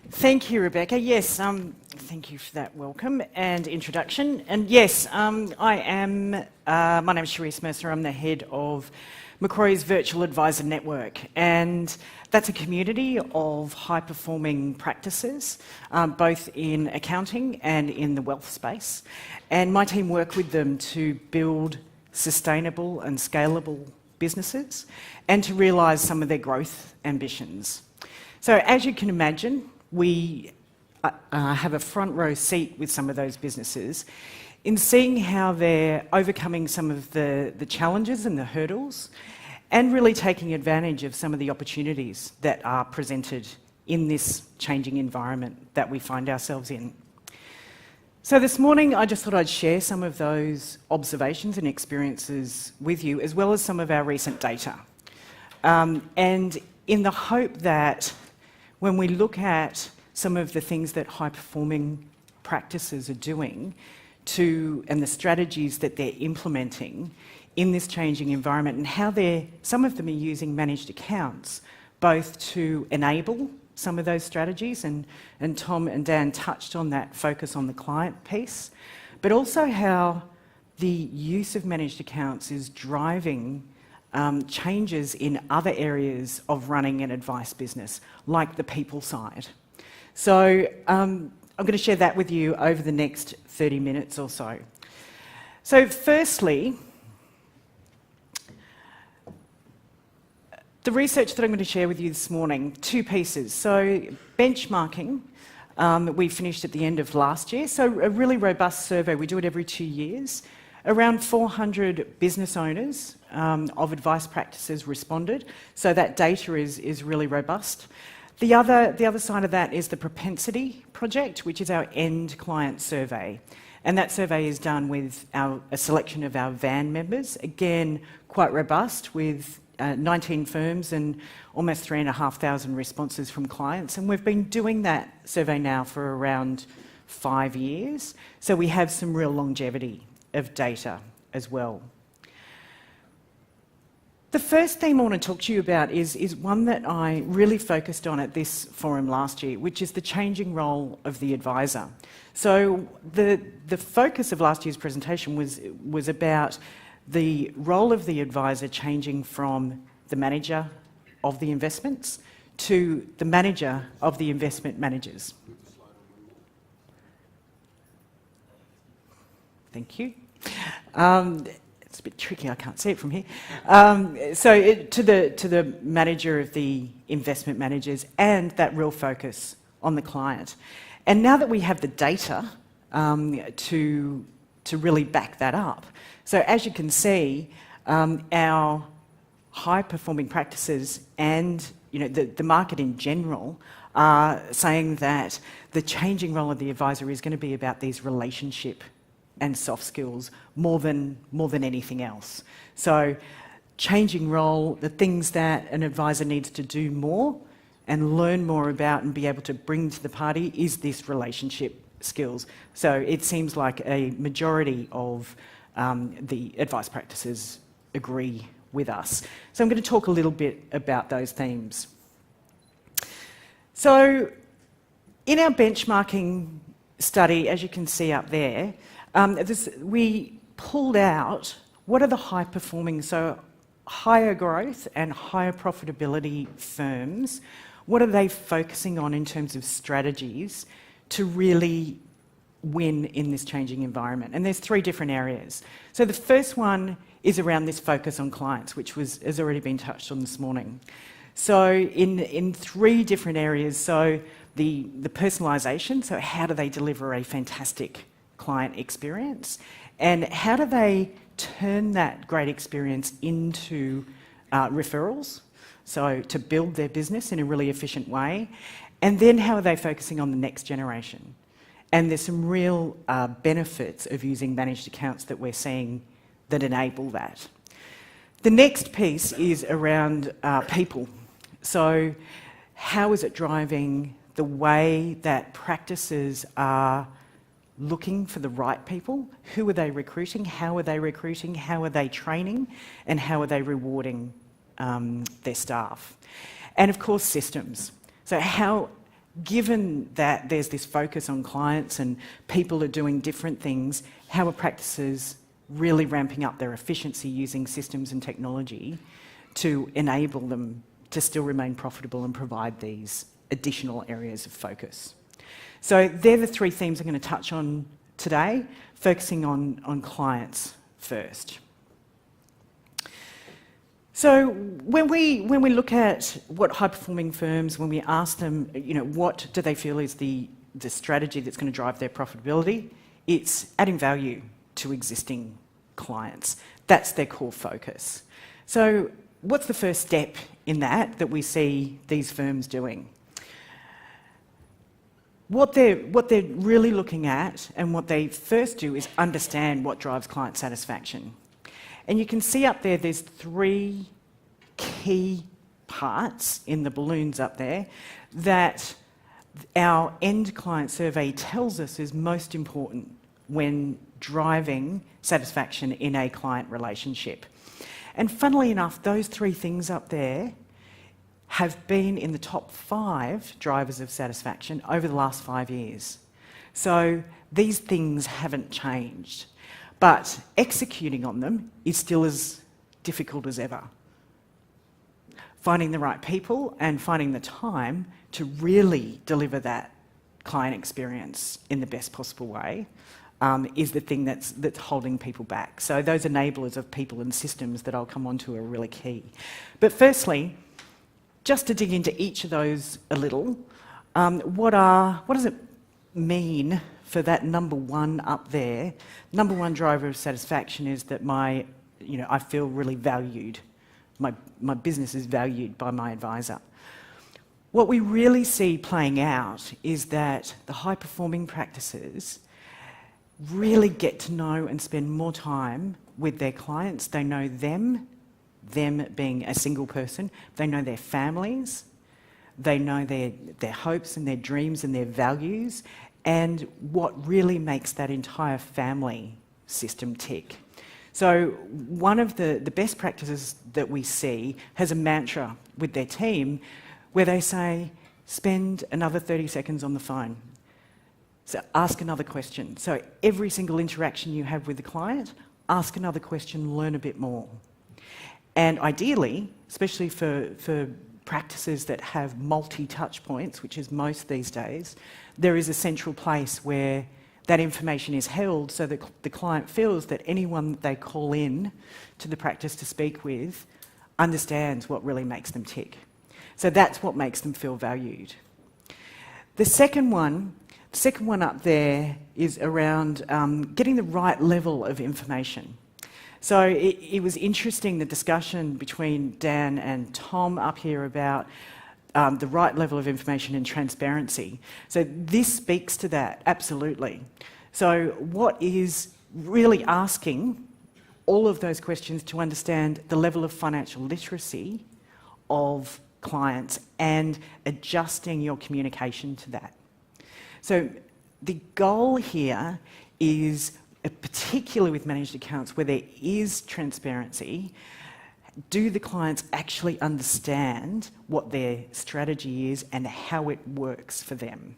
Thank you, Rebecca. Yes, thank you for that welcome and introduction. And yes, my name is Sherise Mercer. I'm the head of Macquarie's Virtual Advisor Network, and that's a community of high-performing practices, both in accounting and in the wealth space. And my team work with them to build sustainable and scalable businesses and to realise some of their growth ambitions. So as you can imagine, we have a front row seat with some of those businesses in seeing how they're overcoming some of the challenges and the hurdles and really taking advantage of some of the opportunities that are presented in this changing environment that we find ourselves in. So this morning I just thought I'd share some of those observations and experiences with you, as well as some of our recent data. And in the hope that when we look at some of the things that high-performing practices are doing and the strategies that they're implementing in this changing environment, and how some of them are using managed accounts both to enable some of those strategies, and Tom and Dan touched on that focus on the client piece, but also how the use of managed accounts is driving changes in other areas of running an advice business, like the people side. So I'm going to share that with you over the next 30 minutes or so. So firstly, the research that I'm going to share with you this morning, two pieces. So benchmarking, we finished at the end of last year, so a really robust survey. We do it every 2 years. Around 400 business owners of advice practices responded, so that data is really robust. The other side of that is the Propensity Project, which is our end client survey. And that survey is done with a selection of our VAN members, again, quite robust, with 19 firms and almost 3,500 responses from clients. And we've been doing that survey now for around 5 years, so we have some real longevity of data as well. The first theme I want to talk to you about is one that I really focused on at this forum last year, which is the changing role of the advisor. So the focus of last year's presentation was about the role of the advisor changing from the manager of the investments to the manager of the investment managers. Thank you. It's a bit tricky, I can't see it from here. To the manager of the investment managers, and that real focus on the client. And now that we have the data to really back that up, so as you can see, our high-performing practices and the market in general are saying that the changing role of the advisor is going to be about these relationship and soft skills more than anything else. So changing role, the things that an advisor needs to do more and learn more about and be able to bring to the party is this relationship skills. So it seems like a majority of the advice practices agree with us. So I'm going to talk a little bit about those themes. So in our benchmarking study, as you can see up there, we pulled out what are the high-performing, so higher growth and higher profitability firms, what are they focusing on in terms of strategies to really win in this changing environment? And there's 3 different areas. So the first one is around this focus on clients, which has already been touched on this morning. So in 3 different areas, so the personalisation, so how do they deliver a fantastic client experience, and how do they turn that great experience into referrals, so to build their business in a really efficient way, and then how are they focusing on the next generation? And there's some real benefits of using managed accounts that we're seeing that enable that. The next piece is around people. So how is it driving the way that practices are looking for the right people? Who are they recruiting? How are they recruiting? How are they training? And how are they rewarding their staff? And of course, systems. So how, given that there's this focus on clients and people are doing different things, how are practices really ramping up their efficiency using systems and technology to enable them to still remain profitable and provide these additional areas of focus? So they're the three themes I'm going to touch on today, focusing on clients first. So when we look at what high-performing firms, when we ask them, what do they feel is the strategy that's going to drive their profitability, it's adding value to existing clients. That's their core focus. So what's the first step in that we see these firms doing? What they're really looking at and what they first do is understand what drives client satisfaction. And you can see up there, there's three key parts in the balloons up there that our end client survey tells us is most important when driving satisfaction in a client relationship. And funnily enough, those three things up there have been in the top 5 drivers of satisfaction over the last 5 years. So these things haven't changed. But executing on them is still as difficult as ever. Finding the right people and finding the time to really deliver that client experience in the best possible way is the thing that's holding people back. So those enablers of people and systems that I'll come on to are really key. But firstly, just to dig into each of those a little, what does it mean for that number one up there? Number one driver of satisfaction is that I feel really valued. My business is valued by my advisor. What we really see playing out is that the high-performing practices really get to know and spend more time with their clients. They know them being a single person. They know their families. They know their hopes and their dreams and their values, and what really makes that entire family system tick. So one of the best practices that we see has a mantra with their team where they say, spend another 30 seconds on the phone. So ask another question. So every single interaction you have with the client, ask another question, learn a bit more. And ideally, especially for practices that have multi-touch points, which is most these days, there is a central place where that information is held so that the client feels that anyone that they call in to the practice to speak with understands what really makes them tick. So that's what makes them feel valued. The second one up there is around getting the right level of information. So it was interesting, the discussion between Dan and Tom up here about the right level of information and transparency. So this speaks to that, absolutely. So what is really asking all of those questions to understand the level of financial literacy of clients and adjusting your communication to that. So the goal here is, particularly with managed accounts where there is transparency, do the clients actually understand what their strategy is and how it works for them?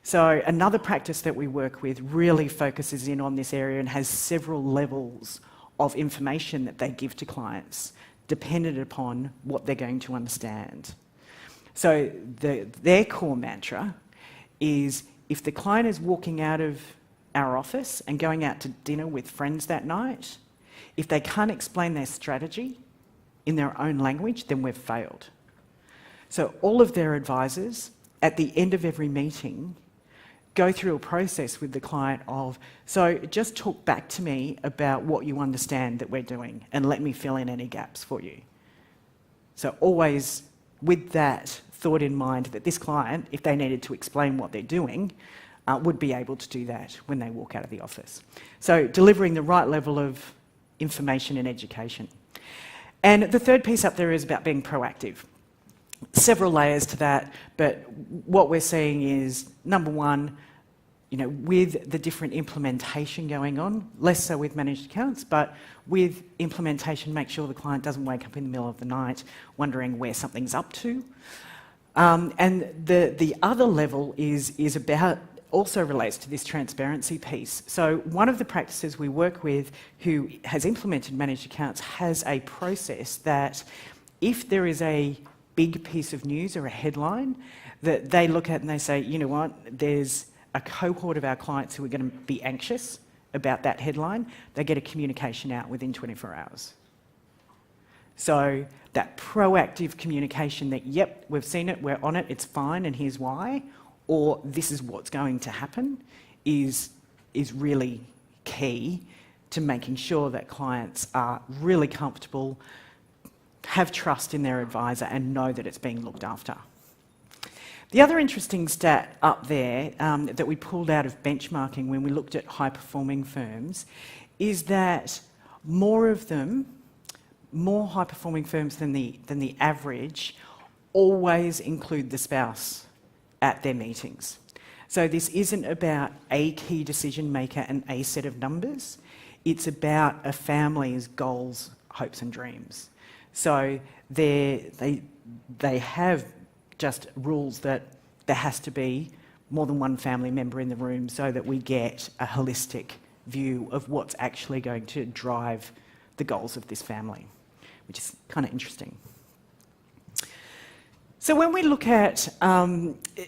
So another practice that we work with really focuses in on this area and has several levels of information that they give to clients, dependent upon what they're going to understand. So their core mantra is, if the client is walking out of our office and going out to dinner with friends that night, if they can't explain their strategy in their own language, then we've failed. So all of their advisors, at the end of every meeting, go through a process with the client of, so just talk back to me about what you understand that we're doing and let me fill in any gaps for you. So always with that thought in mind that this client, if they needed to explain what they're doing, would be able to do that when they walk out of the office. So delivering the right level of information and education. And the third piece up there is about being proactive. Several layers to that, but what we're seeing is, number one, with the different implementation going on, less so with managed accounts, but with implementation, make sure the client doesn't wake up in the middle of the night wondering where something's up to. And the other level is about, also relates to this transparency piece. So one of the practices we work with who has implemented managed accounts has a process that if there is a big piece of news or a headline that they look at and they say, you know what, there's a cohort of our clients who are going to be anxious about that headline, they get a communication out within 24 hours. So that proactive communication that, yep, we've seen it, we're on it, it's fine, and here's why, or this is what's going to happen, is really key to making sure that clients are really comfortable, have trust in their advisor, and know that it's being looked after. The other interesting stat up there that we pulled out of benchmarking when we looked at high-performing firms is that more high-performing firms than the average always include the spouse at their meetings. So this isn't about a key decision maker and a set of numbers. It's about a family's goals, hopes and dreams. So they have just rules that there has to be more than one family member in the room so that we get a holistic view of what's actually going to drive the goals of this family, which is kind of interesting. So when we look at,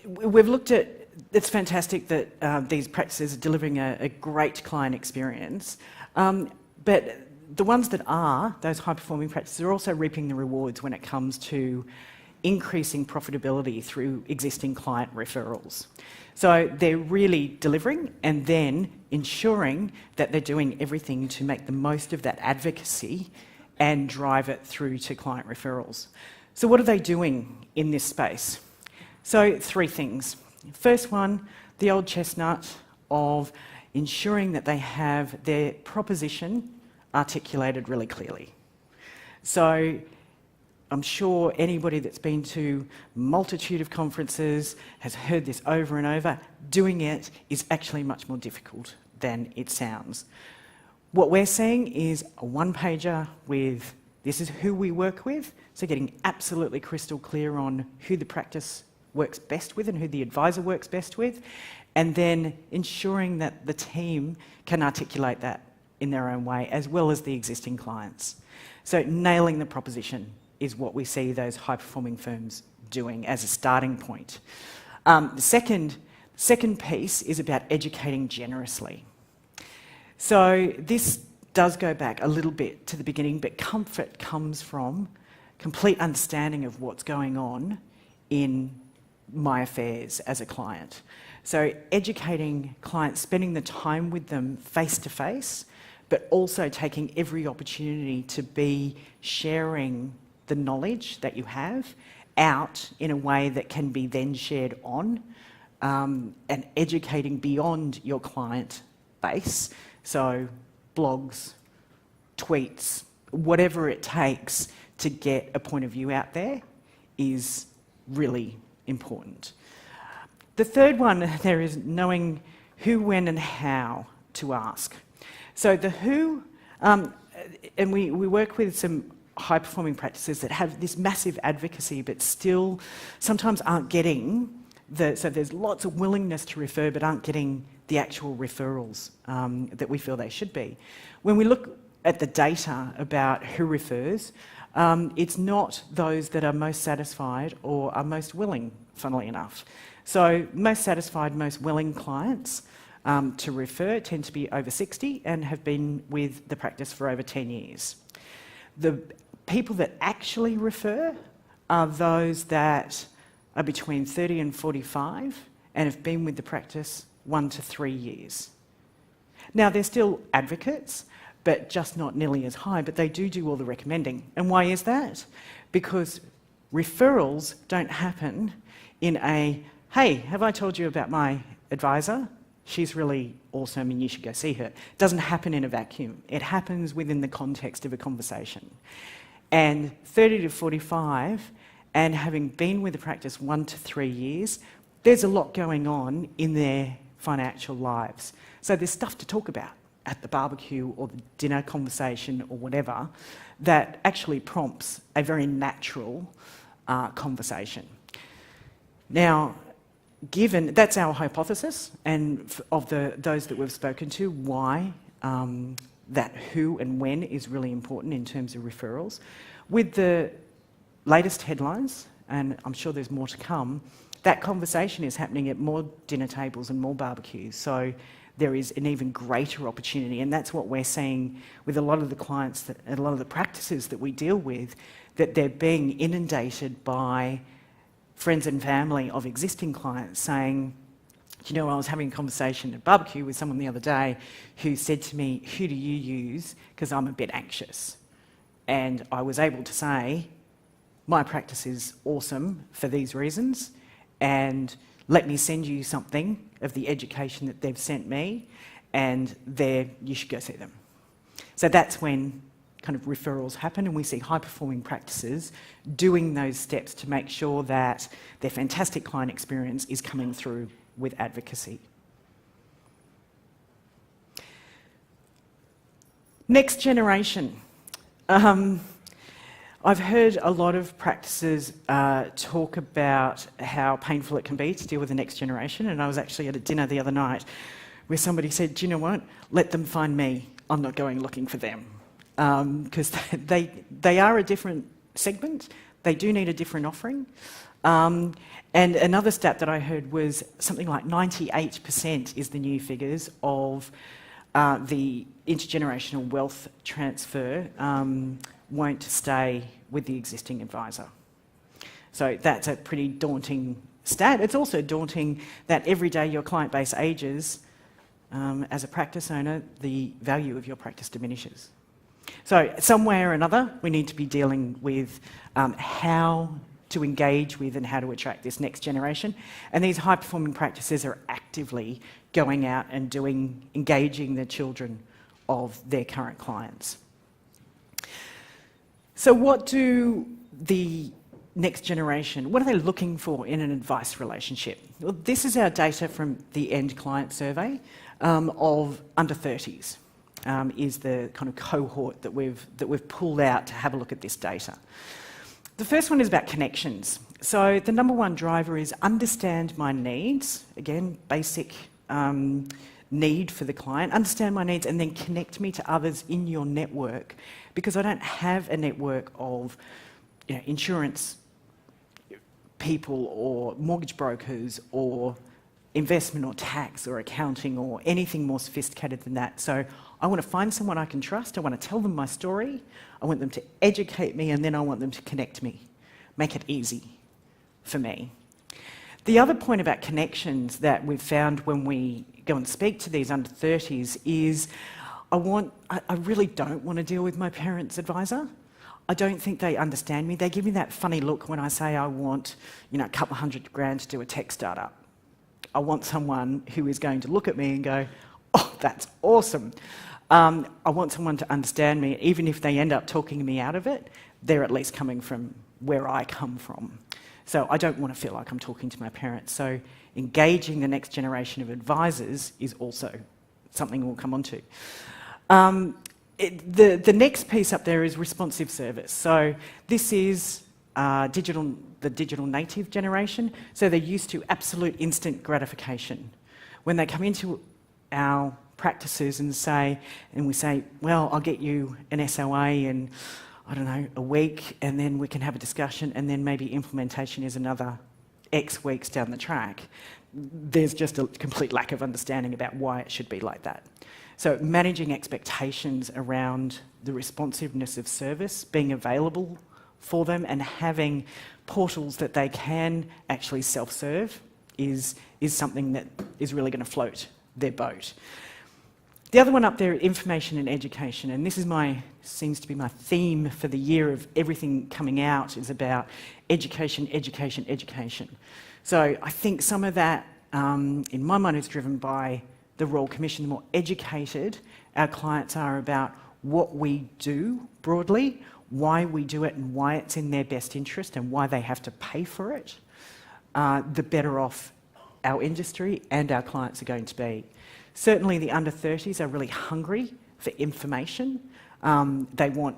we've looked at, it's fantastic that these practices are delivering a great client experience, but the ones that are, those high-performing practices, are also reaping the rewards when it comes to increasing profitability through existing client referrals. So they're really delivering and then ensuring that they're doing everything to make the most of that advocacy and drive it through to client referrals. So what are they doing in this space? So 3 things. First one, the old chestnut of ensuring that they have their proposition articulated really clearly. So I'm sure anybody that's been to a multitude of conferences has heard this over and over. Doing it is actually much more difficult than it sounds. What we're seeing is a one-pager with, this is who we work with, so getting absolutely crystal clear on who the practice works best with and who the advisor works best with, and then ensuring that the team can articulate that in their own way, as well as the existing clients. So nailing the proposition is what we see those high-performing firms doing as a starting point. The second piece is about educating generously. So this does go back a little bit to the beginning, but comfort comes from complete understanding of what's going on in my affairs as a client. So educating clients, spending the time with them face-to-face, but also taking every opportunity to be sharing the knowledge that you have out in a way that can be then shared on, and educating beyond your client base. So blogs, tweets, whatever it takes to get a point of view out there is really important. The third one there is knowing who, when and how to ask. So the who, and we work with some high-performing practices that have this massive advocacy but still sometimes aren't getting so there's lots of willingness to refer but aren't getting the actual referrals that we feel they should be. When we look at the data about who refers, it's not those that are most satisfied or are most willing, funnily enough. So most satisfied, most willing clients to refer tend to be over 60 and have been with the practice for over 10 years. The people that actually refer are those that are between 30 and 45 and have been with the practice 1 to 3 years. Now, they're still advocates, but just not nearly as high, but they do all the recommending. And why is that? Because referrals don't happen in a, hey, have I told you about my advisor? She's really awesome and you should go see her. It doesn't happen in a vacuum. It happens within the context of a conversation. And 30 to 45, and having been with the practice 1 to 3 years, there's a lot going on in their financial lives. So there's stuff to talk about at the barbecue or the dinner conversation or whatever that actually prompts a very natural conversation. Now, given that's our hypothesis, and of those that we've spoken to, why that who and when is really important in terms of referrals. With the latest headlines, and I'm sure there's more to come, that conversation is happening at more dinner tables and more barbecues. So there is an even greater opportunity, and that's what we're seeing with a lot of the clients and a lot of the practices that we deal with, that they're being inundated by friends and family of existing clients saying, do you know, I was having a conversation at barbecue with someone the other day who said to me, who do you use? Because I'm a bit anxious. And I was able to say, my practice is awesome for these reasons, and let me send you something of the education that they've sent me, and there you should go see them. So that's when kind of referrals happen, and we see high-performing practices doing those steps to make sure that their fantastic client experience is coming through with advocacy. Next generation. I've heard a lot of practices talk about how painful it can be to deal with the next generation, and I was actually at a dinner the other night where somebody said, do you know what, let them find me, I'm not going looking for them. Because they are a different segment, they do need a different offering. And another stat that I heard was something like 98% is the new figures of the intergenerational wealth transfer won't stay with the existing advisor. So that's a pretty daunting stat. It's also daunting that every day your client base ages, as a practice owner, the value of your practice diminishes. So some way or another, we need to be dealing with how to engage with and how to attract this next generation. And these high-performing practices are actively going out and engaging the children of their current clients. So what do the next generation, what are they looking for in an advice relationship? Well, this is our data from the end client survey of under 30s. Is the kind of cohort that we've pulled out to have a look at this data. The first one is about connections. So the number one driver is understand my needs. Again, basic need for the client. Understand my needs and then connect me to others in your network, because I don't have a network of insurance people or mortgage brokers or investment or tax or accounting or anything more sophisticated than that. So I want to find someone I can trust, I want to tell them my story, I want them to educate me, and then I want them to connect me, make it easy for me. The other point about connections that we've found when we go and speak to these under 30s is I really don't want to deal with my parents' advisor. I don't think they understand me. They give me that funny look when I say I want a couple $100,000 to do a tech startup. I want someone who is going to look at me and go, oh, that's awesome. I want someone to understand me. Even if they end up talking me out of it, they're at least coming from where I come from. So I don't want to feel like I'm talking to my parents. So engaging the next generation of advisors is also something we'll come on to. The next piece up there is responsive service. So this is the digital native generation. So they're used to absolute instant gratification. When they come into our practices and we say, well, I'll get you an SOA in, I don't know, a week, and then we can have a discussion, and then maybe implementation is another X weeks down the track. There's just a complete lack of understanding about why it should be like that. So managing expectations around the responsiveness of service, being available for them, and having portals that they can actually self-serve is something that is really going to float their boat. The other one up there, information and education, and this is seems to be my theme for the year of everything coming out, is about education, education, education. So I think some of that, in my mind, is driven by the Royal Commission. The more educated our clients are about what we do broadly, why we do it and why it's in their best interest and why they have to pay for it, the better off our industry and our clients are going to be. Certainly the under 30s are really hungry for information. They want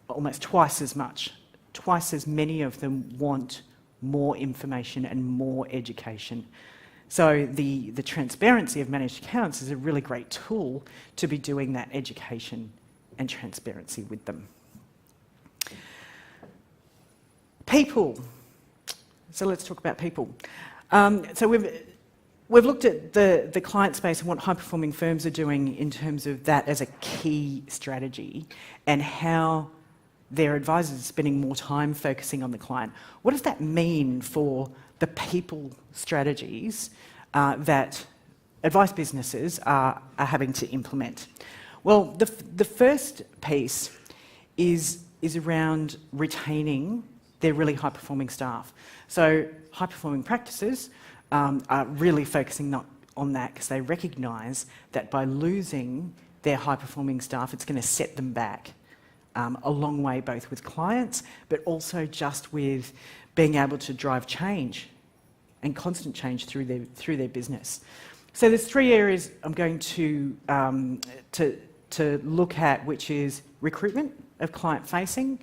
almost twice as many of them want more information and more education. So the transparency of managed accounts is a really great tool to be doing that education and transparency with them. People. So let's talk about people. So we've looked at the client space and what high-performing firms are doing in terms of that as a key strategy and how their advisors are spending more time focusing on the client. What does that mean for the people strategies that advice businesses are having to implement? Well, the first piece is around retaining their really high-performing staff. So high-performing practices are really focusing on that because they recognise that by losing their high-performing staff, it's going to set them back a long way, both with clients, but also just with being able to drive change and constant change through their business. So there's three areas I'm going to look at, which is recruitment of client-facing,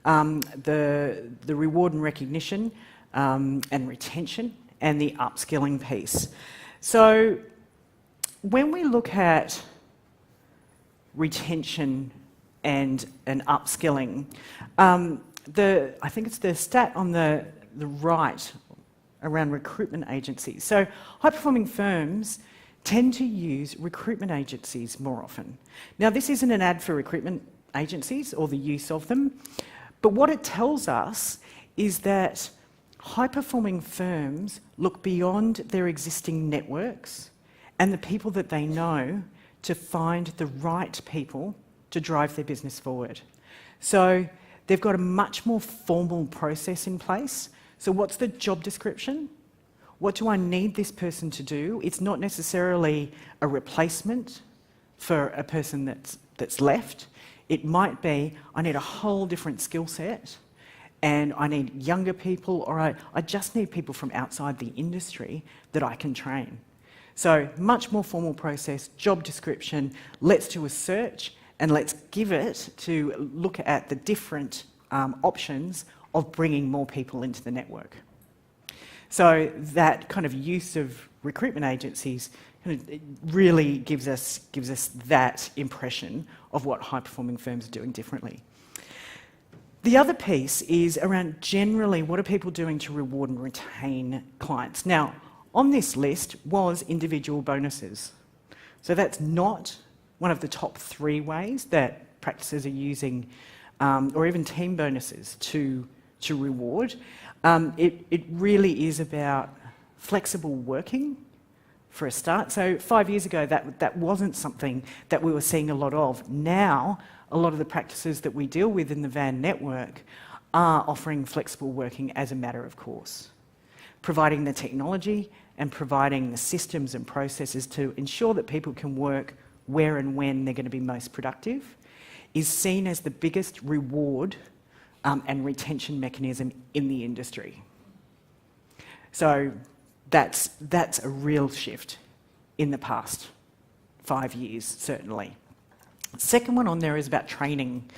the reward and recognition and retention, and the upskilling piece. So when we look at retention and upskilling, I think it's the stat on the right around recruitment agencies. So high-performing firms tend to use recruitment agencies more often. Now, this isn't an ad for recruitment agencies or the use of them, but what it tells us is that high-performing firms look beyond their existing networks and the people that they know to find the right people to drive their business forward. So they've got a much more formal process in place. So what's the job description? What do I need this person to do? It's not necessarily a replacement for a person that's left. It might be, I need a whole different skill set, and I need younger people, or I just need people from outside the industry that I can train. So much more formal process, job description, let's do a search and let's give it to look at the different options of bringing more people into the network. So that kind of use of recruitment agencies really gives us that impression of what high-performing firms are doing differently. The other piece is around generally what are people doing to reward and retain clients. Now, on this list was individual bonuses. So that's not one of the top 3 ways that practices are using, or even team bonuses to reward. It really is about flexible working for a start. So 5 years ago, that wasn't something that we were seeing a lot of. Now, a lot of the practices that we deal with in the VAN network are offering flexible working as a matter of course, providing the technology and providing the systems and processes to ensure that people can work where and when they're going to be most productive is seen as the biggest reward and retention mechanism in the industry. So that's a real shift in the past 5 years, certainly. Second one on there is about training,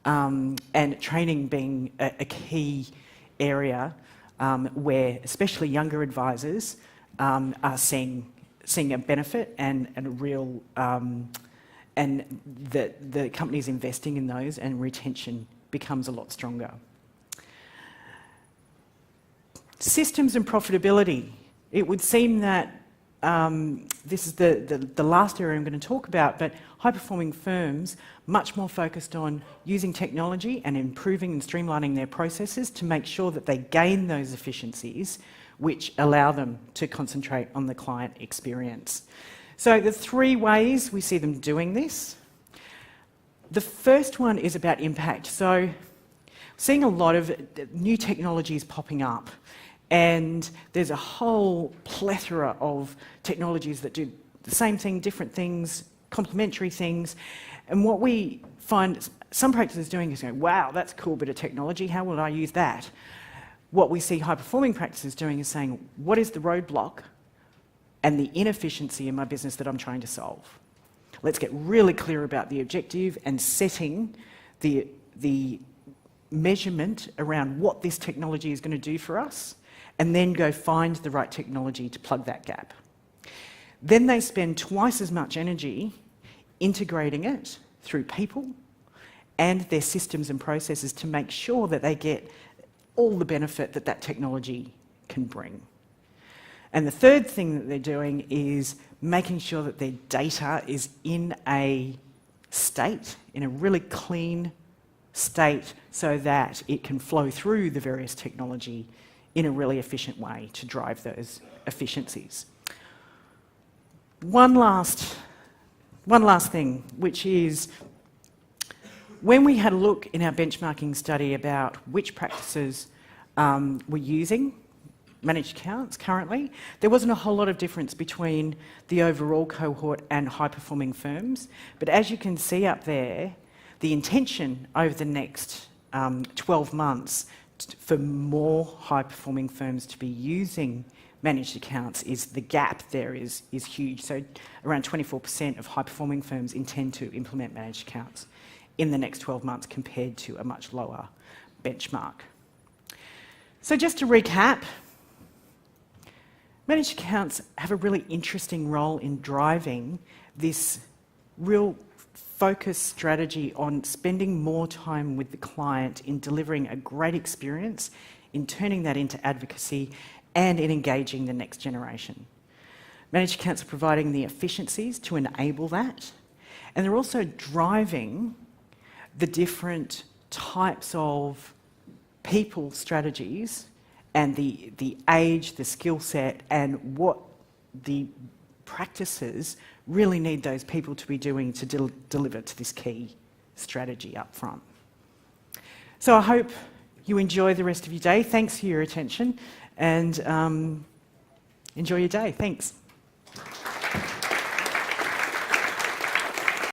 and training being a key area where especially younger advisors are seeing a benefit and a real, and the company's investing in those, and retention becomes a lot stronger. Systems and profitability. It would seem that this is the last area I'm going to talk about, but high-performing firms much more focused on using technology and improving and streamlining their processes to make sure that they gain those efficiencies which allow them to concentrate on the client experience. So the 3 ways we see them doing this. The first one is about impact. So seeing a lot of new technologies popping up, and there's a whole plethora of technologies that do the same thing, different things, complementary things. And what we find some practices doing is going, wow, that's a cool bit of technology, how will I use that? What we see high-performing practices doing is saying, what is the roadblock and the inefficiency in my business that I'm trying to solve? Let's get really clear about the objective and setting the measurement around what this technology is going to do for us, and then go find the right technology to plug that gap. Then they spend twice as much energy integrating it through people and their systems and processes to make sure that they get all the benefit that that technology can bring. And the third thing that they're doing is making sure that their data is in a state, in a really clean state, so that it can flow through the various technology in a really efficient way to drive those efficiencies. One last thing, which is when we had a look in our benchmarking study about which practices were using managed accounts currently, there wasn't a whole lot of difference between the overall cohort and high-performing firms. But as you can see up there, the intention over the next 12 months for more high-performing firms to be using managed accounts is the gap there is huge. So around 24% of high-performing firms intend to implement managed accounts in the next 12 months compared to a much lower benchmark. So just to recap, managed accounts have a really interesting role in driving this real focused strategy on spending more time with the client in delivering a great experience, in turning that into advocacy, and in engaging the next generation. Managed accounts are providing the efficiencies to enable that, and they're also driving the different types of people strategies and the age, the skill set, and what the practices really need those people to be doing to deliver to this key strategy up front. So I hope you enjoy the rest of your day. Thanks for your attention, and enjoy your day. Thanks.